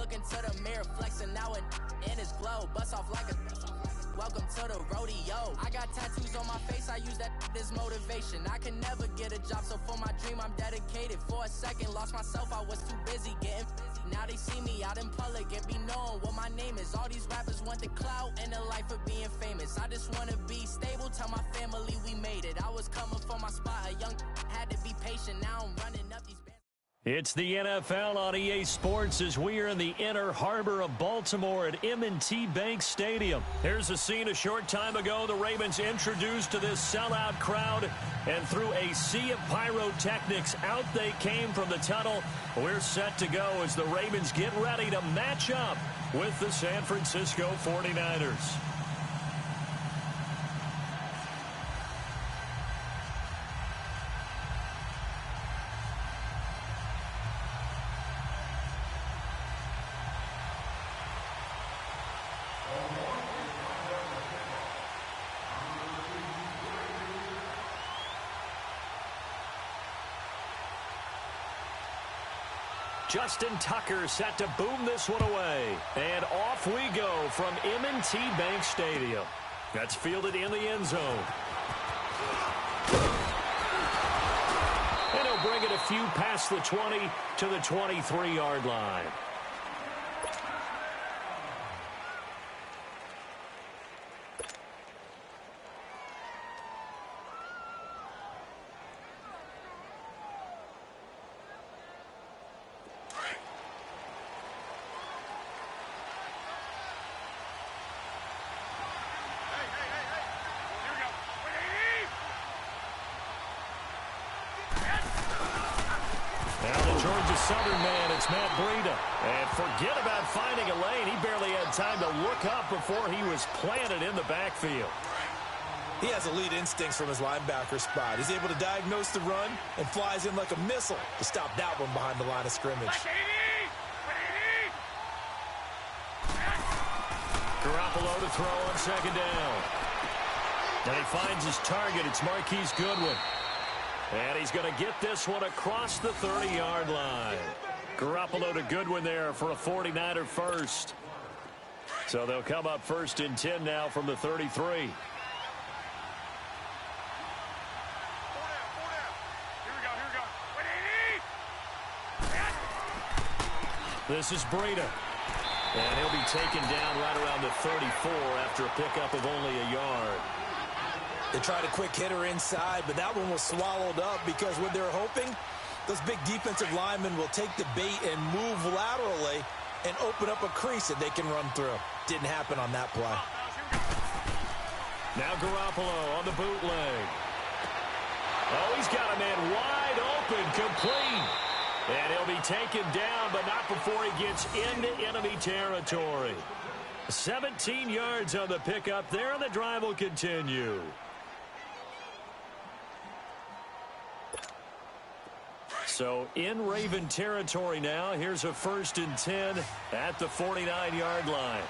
Look into the mirror, flexing now and in his glow. Bust off like a welcome to the rodeo. I got tattoos on my face, I use that as motivation. I can never get a job, so for my dream I'm dedicated. For a second, lost myself, I was too busy getting busy. Now they see me out in public and be knowing what my name is. All these rappers want the clout and the life of being famous. I just wanna be stable, tell my family we made it. I was coming for my spot, a young had to be patient. Now I'm running up these bands. It's the NFL on EA Sports as we are in the inner harbor of Baltimore at M&T Bank Stadium. Here's a scene a short time ago. The Ravens introduced to this sellout crowd, and through a sea of pyrotechnics, out they came from the tunnel. We're set to go as the Ravens get ready to match up with the San Francisco 49ers. Justin Tucker set to boom this one away. And off we go from M&T Bank Stadium. That's fielded in the end zone. And he'll bring it a few past the 20 to the 23-yard line. Southern man, it's Matt Breida. And forget about finding a lane. He barely had time to look up before he was planted in the backfield. He has elite instincts from his linebacker spot. He's able to diagnose the run and flies in like a missile to stop that one behind the line of scrimmage. Garoppolo to throw on second down. And he finds his target. It's Marquise Goodwin. And he's going to get this one across the 30-yard line. Garoppolo to Goodwin there for a 49er first. So they'll come up first and 10 now from the 33. This is Breida. And he'll be taken down right around the 34 after a pickup of only a yard. They tried a quick hitter inside, but that one was swallowed up because what they're hoping, those big defensive linemen will take the bait and move laterally and open up a crease that they can run through. Didn't happen on that play. Now Garoppolo on the bootleg. Oh, he's got a man wide open, complete. And he'll be taken down, but not before he gets into enemy territory. 17 yards on the pickup there, and the drive will continue. So in Raven territory now. Here's a first and 10 at the 49-yard line.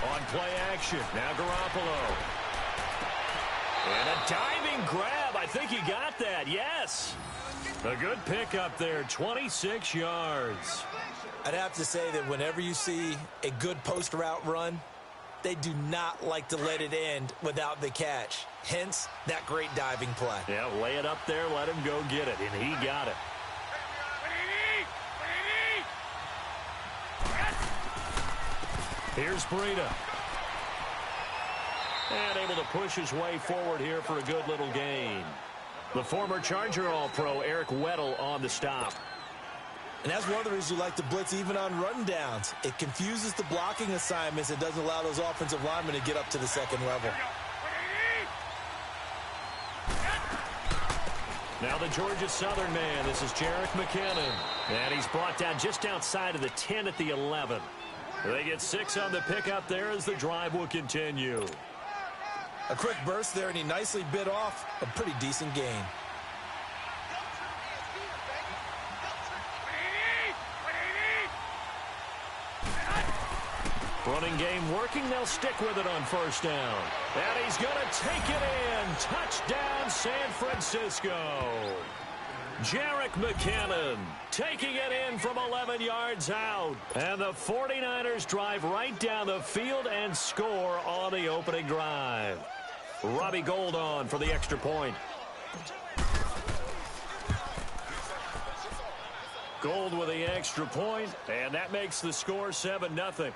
On play action. Now Garoppolo. And a diving grab. I think he got that. Yes. A good pickup there. 26 yards. I'd have to say that whenever you see a good post route run, they do not like to let it end without the catch. Hence, that great diving play. Yeah, lay it up there, let him go get it, and he got it. Here's Breida. And able to push his way forward here for a good little gain. The former Charger All-Pro, Eric Weddle, on the stop. And that's one of the reasons you like to blitz even on rundowns. It confuses the blocking assignments and doesn't allow those offensive linemen to get up to the second level. Now the Georgia Southern man. This is Jerick McKinnon. And he's brought down just outside of the 10 at the 11. They get 6 on the pickup there as the drive will continue. A quick burst there, and he nicely bit off a pretty decent gain. Running game working. They'll stick with it on first down. And he's going to take it in. Touchdown, San Francisco. Jerick McKinnon taking it in from 11 yards out. And the 49ers drive right down the field and score on the opening drive. Robbie Gould on for the extra point. Gould with the extra point, and that makes the score 7-0.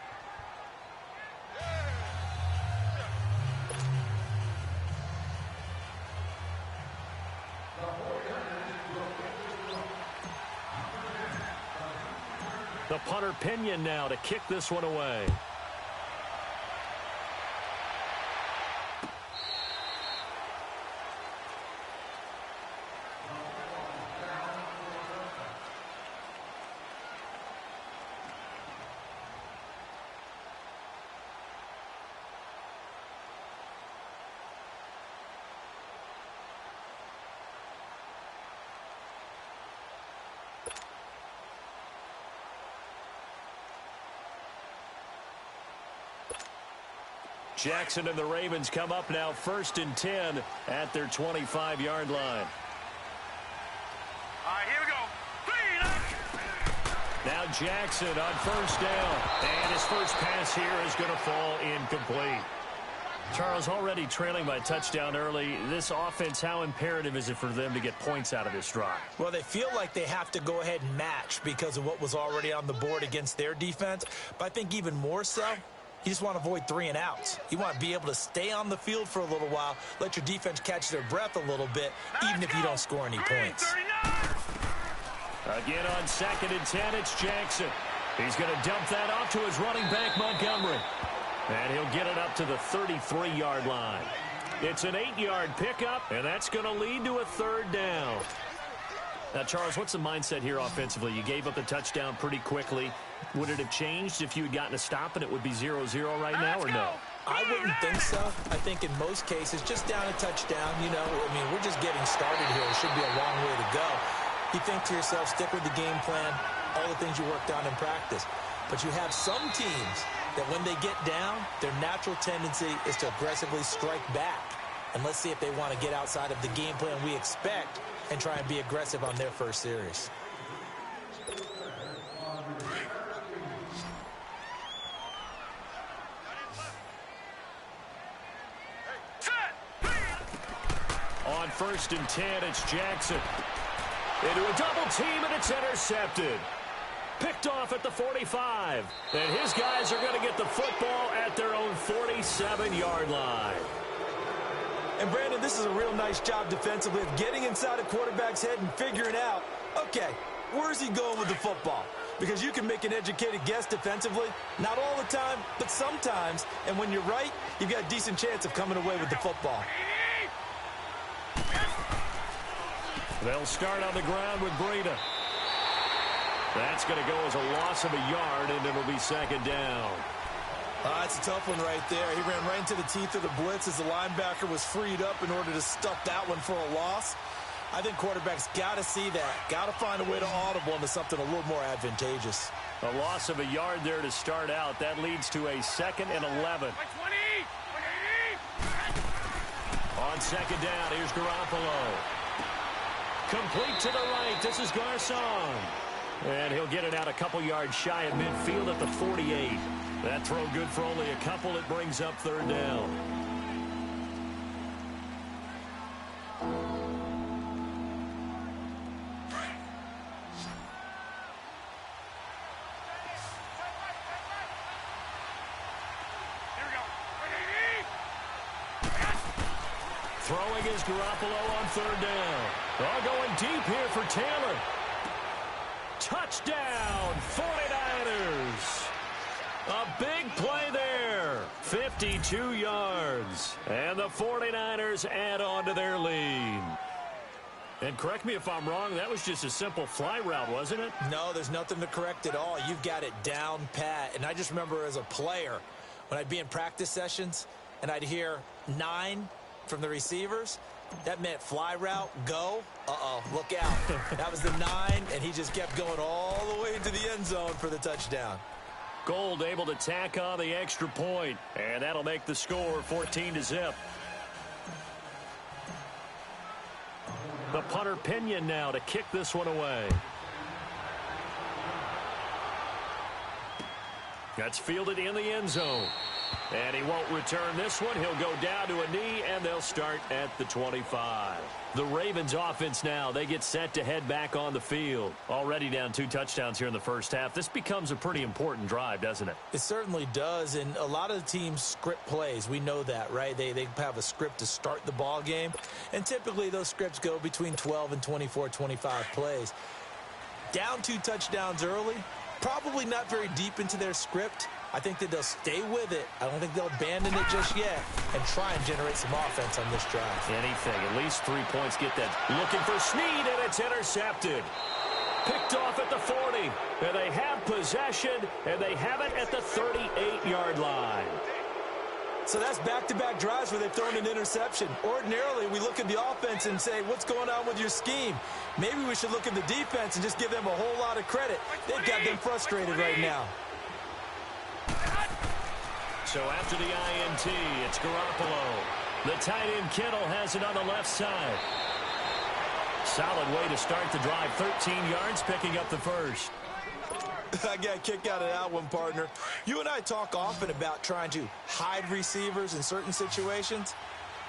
The punter Pinion now to kick this one away. Jackson and the Ravens come up now 1st and 10 at their 25-yard line. All right, here we go. Now Jackson on first down. And his first pass here is going to fall incomplete. Charles, already trailing by a touchdown early. This offense, how imperative is it for them to get points out of this drive? Well, they feel like they have to go ahead and match because of what was already on the board against their defense. But I think even more so, you just want to avoid 3 and outs. You want to be able to stay on the field for a little while, let your defense catch their breath a little bit, even if you don't score any points. Again on 2nd and 10, it's Jackson. He's going to dump that off to his running back, Montgomery. And he'll get it up to the 33-yard line. It's an 8-yard pickup, and that's going to lead to a 3rd down. Now, Charles, what's the mindset here offensively? You gave up the touchdown pretty quickly. Would it have changed if you had gotten a stop and it would be 0-0 right now, or no? I wouldn't think so. I think in most cases, just down a touchdown, you know, I mean, we're just getting started here. It should be a long way to go. You think to yourself, stick with the game plan, all the things you worked on in practice. But you have some teams that when they get down, their natural tendency is to aggressively strike back. And let's see if they want to get outside of the game plan we expect and try and be aggressive on their first series. On 1st and 10, it's Jackson. Into a double team, and it's intercepted. Picked off at the 45. And his guys are going to get the football at their own 47-yard line. And, Brandon, this is a real nice job defensively of getting inside a quarterback's head and figuring out, okay, where's he going with the football? Because you can make an educated guess defensively. Not all the time, but sometimes. And when you're right, you've got a decent chance of coming away with the football. They'll start on the ground with Breida. That's going to go as a loss of a yard, and it'll be 2nd down. That's a tough one right there. He ran right into the teeth of the blitz as the linebacker was freed up in order to stuff that one for a loss. I think quarterbacks got to see that. Got to find a way to audible into something a little more advantageous. A loss of a yard there to start out. That leads to a 2nd and 11. On 2nd down, here's Garoppolo. Complete to the right. This is Garcon. And he'll get it out a couple yards shy of midfield at the 48. That throw good for only a couple. It brings up 3rd down. Throwing is Garoppolo on 3rd down. All going deep here for Taylor. Touchdown, 49ers. A big play there. 52 yards. And the 49ers add on to their lead. And correct me if I'm wrong, that was just a simple fly route, wasn't it? No, there's nothing to correct at all. You've got it down pat. And I just remember as a player, when I'd be in practice sessions and I'd hear 9 from the receivers, that meant fly route, go. Uh-oh, look out. That was the 9, and he just kept going all the way into the end zone for the touchdown. Gold able to tack on the extra point, and that'll make the score 14-0. The punter Pinion now to kick this one away. That's fielded in the end zone. And he won't return this one. He'll go down to a knee, and they'll start at the 25. The Ravens offense now, they get set to head back on the field. Already down 2 touchdowns here in the first half. This becomes a pretty important drive, doesn't it? It certainly does, and a lot of the teams script plays. We know that, right? They have a script to start the ball game, and typically those scripts go between 12 and 24, 25 plays. Down 2 touchdowns early, probably not very deep into their script. I think that they'll stay with it. I don't think they'll abandon it just yet and try and generate some offense on this drive. Anything. At least 3 points. Get that. Looking for Snead, and it's intercepted. Picked off at the 40. And they have possession, and they have it at the 38-yard line. So that's back-to-back drives where they've thrown an interception. Ordinarily, we look at the offense and say, what's going on with your scheme? Maybe we should look at the defense and just give them a whole lot of credit. They've got them frustrated right now. So after the INT, it's Garoppolo. The tight end Kittle has it on the left side. Solid way to start the drive. 13 yards, picking up the first. I got a kick out of that one, partner. You and I talk often about trying to hide receivers in certain situations,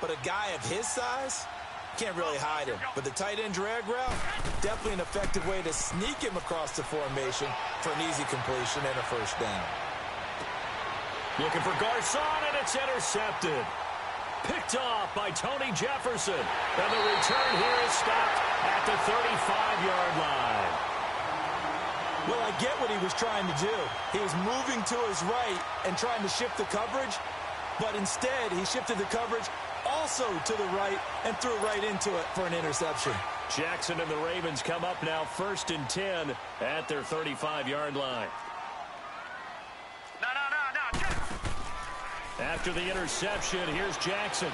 but a guy of his size can't really hide him. But the tight end drag route, definitely an effective way to sneak him across the formation for an easy completion and a first down. Looking for Garcon, and it's intercepted. Picked off by Tony Jefferson. And the return here is stopped at the 35-yard line. Well, I get what he was trying to do. He was moving to his right and trying to shift the coverage, but instead he shifted the coverage also to the right and threw right into it for an interception. Jackson and the Ravens come up now 1st and 10 at their 35-yard line. After the interception, here's Jackson.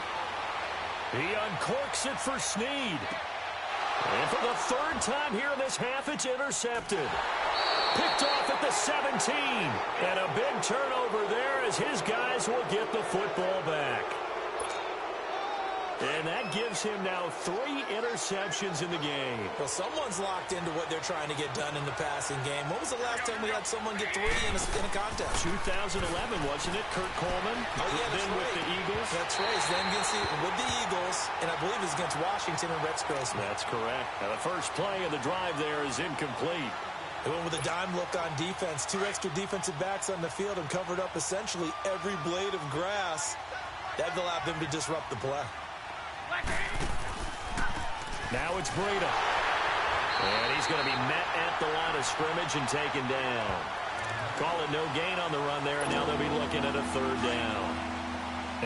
He uncorks it for Snead. And for the 3rd time here in this half, it's intercepted. Picked off at the 17. And a big turnover there as his guys will get the football back. And that gives him now 3 interceptions in the game. Well, someone's locked into what they're trying to get done in the passing game. When was the last time we had someone get 3 in a contest? 2011, wasn't it? Kurt Coleman. Oh, yeah, that's then right. With the Eagles. That's right. Then with the Eagles, and I believe it's against Washington and Rex Grossman. That's correct. Now, the first play of the drive there is incomplete. They went with a dime look on defense. 2 extra defensive backs on the field and covered up essentially every blade of grass. That allowed them to disrupt the play. Now it's Breida. And he's going to be met at the line of scrimmage and taken down. Call it no gain on the run there, and now they'll be looking at a 3rd down.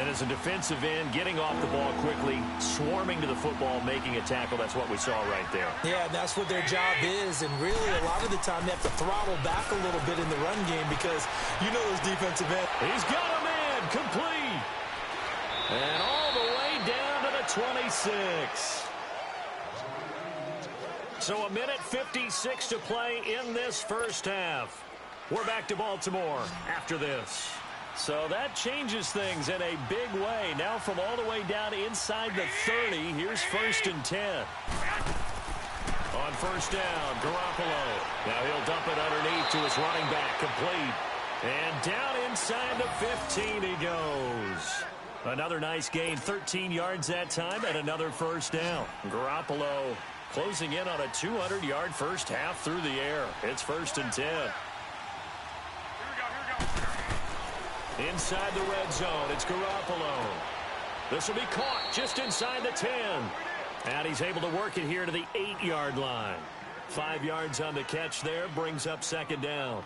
And as a defensive end, getting off the ball quickly, swarming to the football, making a tackle, that's what we saw right there. Yeah, and that's what their job is, and really a lot of the time they have to throttle back a little bit in the run game because you know those defensive ends. He's got a man, complete. And all the way down to the 26. So a minute 56 to play in this first half. We're back to Baltimore after this. So that changes things in a big way. Now from all the way down inside the 30, here's 1st and 10. On 1st down, Garoppolo. Now he'll dump it underneath to his running back, complete. And down inside the 15 he goes. Another nice gain, 13 yards that time, and another 1st down. Garoppolo closing in on a 200-yard first half through the air. It's 1st and 10. Inside the red zone, it's Garoppolo. This will be caught just inside the 10. And he's able to work it here to the 8-yard line. 5 yards on the catch there, brings up 2nd down.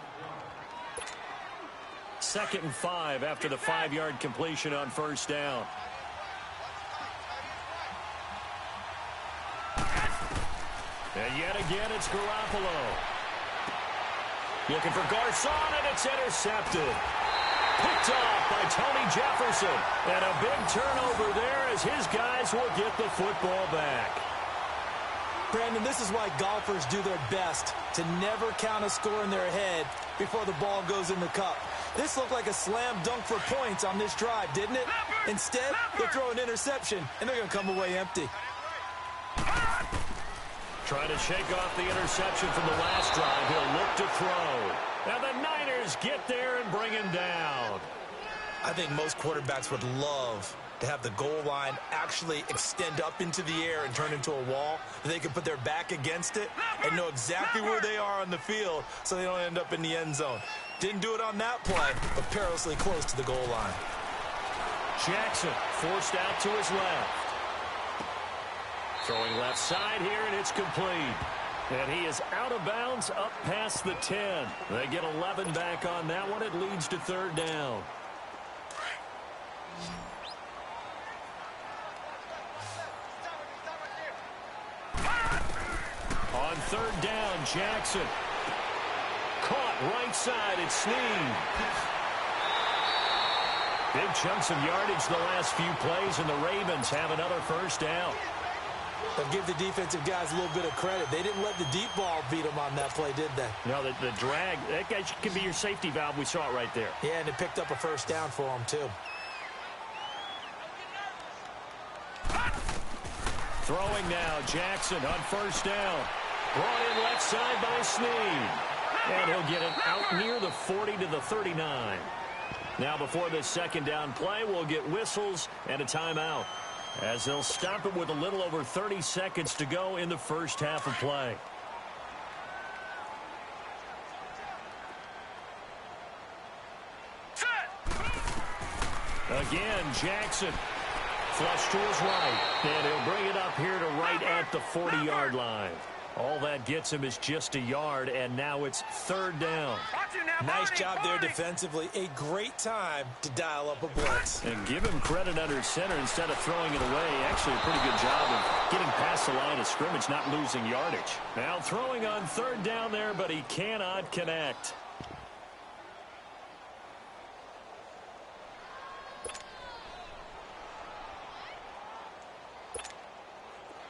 2nd and 5 after the 5-yard completion on 1st down. And yet again, it's Garoppolo. Looking for Garcon, and it's intercepted. Picked off by Tony Jefferson. And a big turnover there as his guys will get the football back. Brandon, this is why golfers do their best to never count a score in their head before the ball goes in the cup. This looked like a slam dunk for points on this drive, didn't it? Instead, they throw an interception, and they're going to come away empty. Trying to shake off the interception from the last drive. He'll look to throw. And the Niners get there and bring him down. I think most quarterbacks would love to have the goal line actually extend up into the air and turn into a wall. They can put their back against it and know exactly where they are on the field so they don't end up in the end zone. Didn't do it on that play, but perilously close to the goal line. Jackson forced out to his left. Throwing left side here, and it's complete. And he is out of bounds up past the 10. They get 11 back on that one. It leads to third down. On third down, Jackson. Caught right side, it's Snead. Big chunks of yardage the last few plays, and the Ravens have another first down. They'll give the defensive guys a little bit of credit. They didn't let the deep ball beat them on that play, did they? No, the drag, that guy can be your safety valve. We saw it right there. Yeah, and it picked up a first down for them, too. Throwing now, Jackson on first down. Brought in left side by Snead. And he'll get it out near the 40 to the 39. Now before this second down play, we'll get whistles and a timeout, as they'll stop it with a little over 30 seconds to go in the first half of play. Again, Jackson. Flush to his right, and he'll bring it up here to right at the 40-yard line. All that gets him is just a yard, and now it's third down. Nice job there defensively. A great time to dial up a blitz. And give him credit under center instead of throwing it away. Actually, a pretty good job of getting past the line of scrimmage, not losing yardage. Now throwing on third down there, but he cannot connect.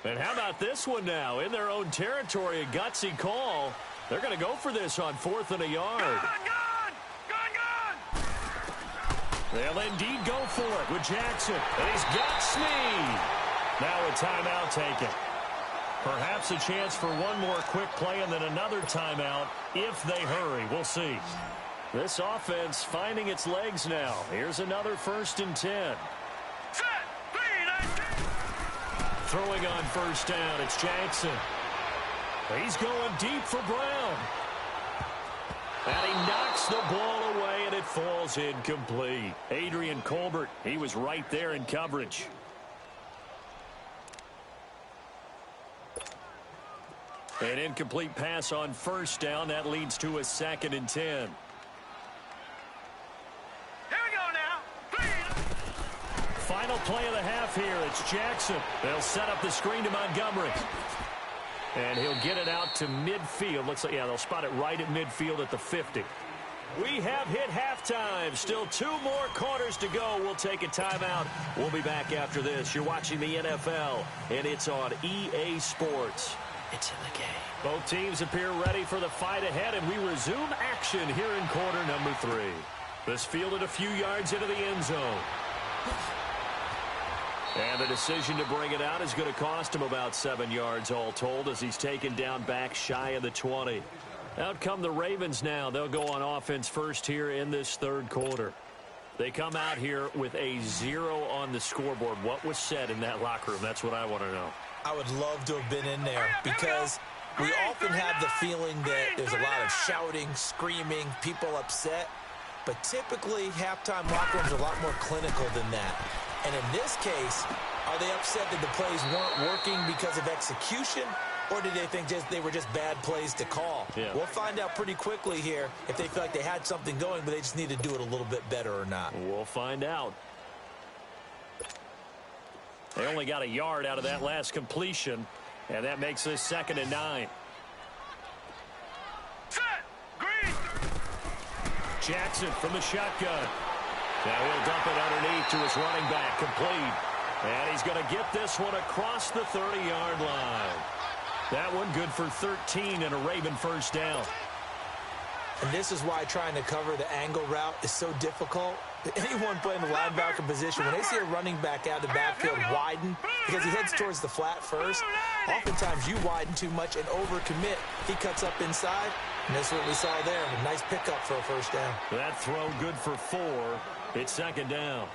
And how about this one now? In their own territory, a gutsy call. They're going to go for this on 4th and a yard. Gun! They'll indeed go for it with Jackson. And he's got Snead. Now a timeout taken. Perhaps a chance for one more quick play and then another timeout if they hurry. We'll see. This offense finding its legs now. Here's another 1st and 10. Throwing on first down, it's Jackson. He's going deep for Brown. And he knocks the ball away, and it falls incomplete. Adrian Colbert, he was right there in coverage. An incomplete pass on first down. That leads to a 2nd and 10. Final play of the half here. It's Jackson. They'll set up the screen to Montgomery. And he'll get it out to midfield. Looks like, yeah, they'll spot it right at midfield at the 50. We have hit halftime. Still 2 more quarters to go. We'll take a timeout. We'll be back after this. You're watching the NFL, and it's on EA Sports. It's in the game. Both teams appear ready for the fight ahead, and we resume action here in quarter number 3. This fielded a few yards into the end zone. And the decision to bring it out is going to cost him about 7 yards all told, as he's taken down back shy of the 20. Out come the Ravens now. They'll go on offense first here in this third quarter. They come out here with a 0 on the scoreboard. What was said in that locker room? That's what I want to know. I would love to have been in there, because we often have the feeling that there's a lot of shouting, screaming, people upset. But typically, halftime locker rooms are a lot more clinical than that. And in this case, are they upset that the plays weren't working because of execution, or did they think they were just bad plays to call? Yeah. We'll find out pretty quickly here if they feel like they had something going, but they just need to do it a little bit better or not. We'll find out. They only got a yard out of that last completion, and that makes this 2nd and 9. Jackson from the shotgun. Now he'll dump it underneath to his running back, complete. And he's going to get this one across the 30-yard line. That one good for 13 and a Raven first down. And this is why trying to cover the angle route is so difficult. Anyone playing the linebacker position, when they see a running back out of the backfield widen because he heads towards the flat first, oftentimes you widen too much and overcommit. He cuts up inside, and that's what we saw there. A nice pickup for a first down. That throw good for 4. It's second down.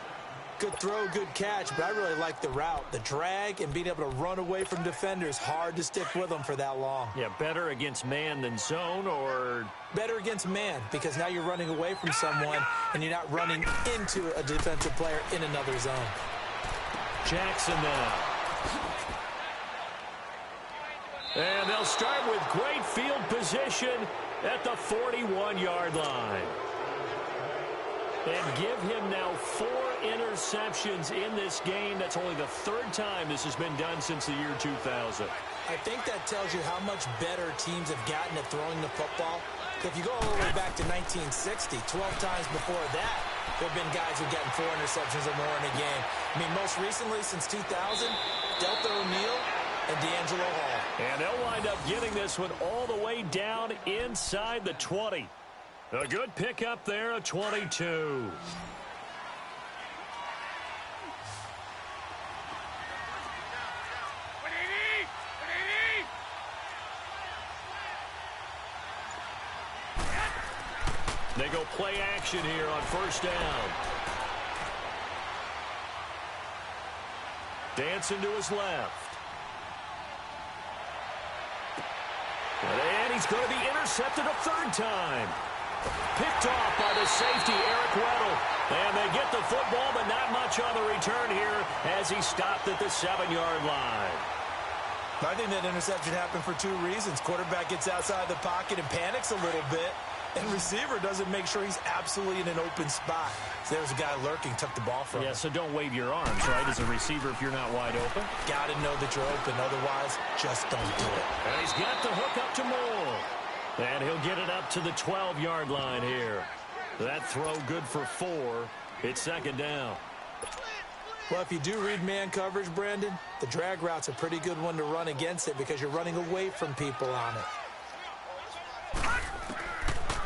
Good throw, good catch, but I really like the route. The drag and being able to run away from defenders, hard to stick with them for that long. Yeah, better against man than zone, or? Better against man, because now you're running away from someone and you're not running into a defensive player in another zone. Jackson now. And they'll start with great field position at the 41-yard line. And give him now 4 interceptions in this game. That's only the 3rd time this has been done since the year 2000. I think that tells you how much better teams have gotten at throwing the football. If you go all the way back to 1960, 12 times before that, there have been guys who've gotten 4 interceptions or more in a game. I mean, most recently, since 2000, Delta O'Neal and D'Angelo Hall. And they'll wind up getting this one all the way down inside the 20. A good pickup there, a 22. They go play action here on first down. Dancing to his left. And he's going to be intercepted a 3rd time. Picked off by the safety, Eric Weddle. And they get the football, but not much on the return here as he stopped at the 7-yard line. I think that interception happened for 2 reasons. Quarterback gets outside the pocket and panics a little bit. And receiver doesn't make sure he's absolutely in an open spot. So there's a guy lurking, took the ball from him. Yeah, so don't wave your arms, right, as a receiver if you're not wide open. Got to know that you're open. Otherwise, just don't do it. And he's got the hook up to Moore. And he'll get it up to the 12-yard line here. That throw good for 4. It's second down. Well, if you do read man coverage, Brandon, the drag route's a pretty good one to run against it because you're running away from people on it.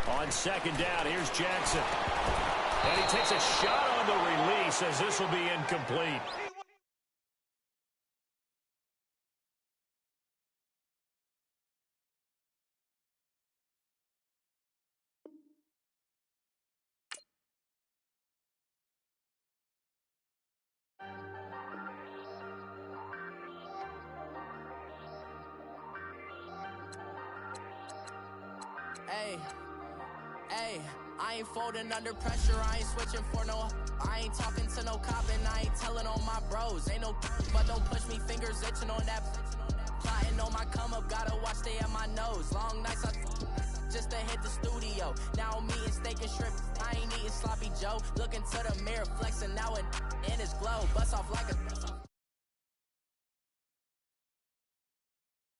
On second down, here's Jackson. And he takes a shot on the release as this will be incomplete. Hey, I ain't folding under pressure, I ain't switching for no. I ain't talking to no cop and I ain't telling on my bros. Ain't no, but don't push me, fingers itching on that. Plotting on my come up, gotta watch stay at my nose. Long nights, just to hit the studio. Now I'm eating steak and shrimp, I ain't eating sloppy Joe. Looking to the mirror, flexing now and in his glow. Bust off like a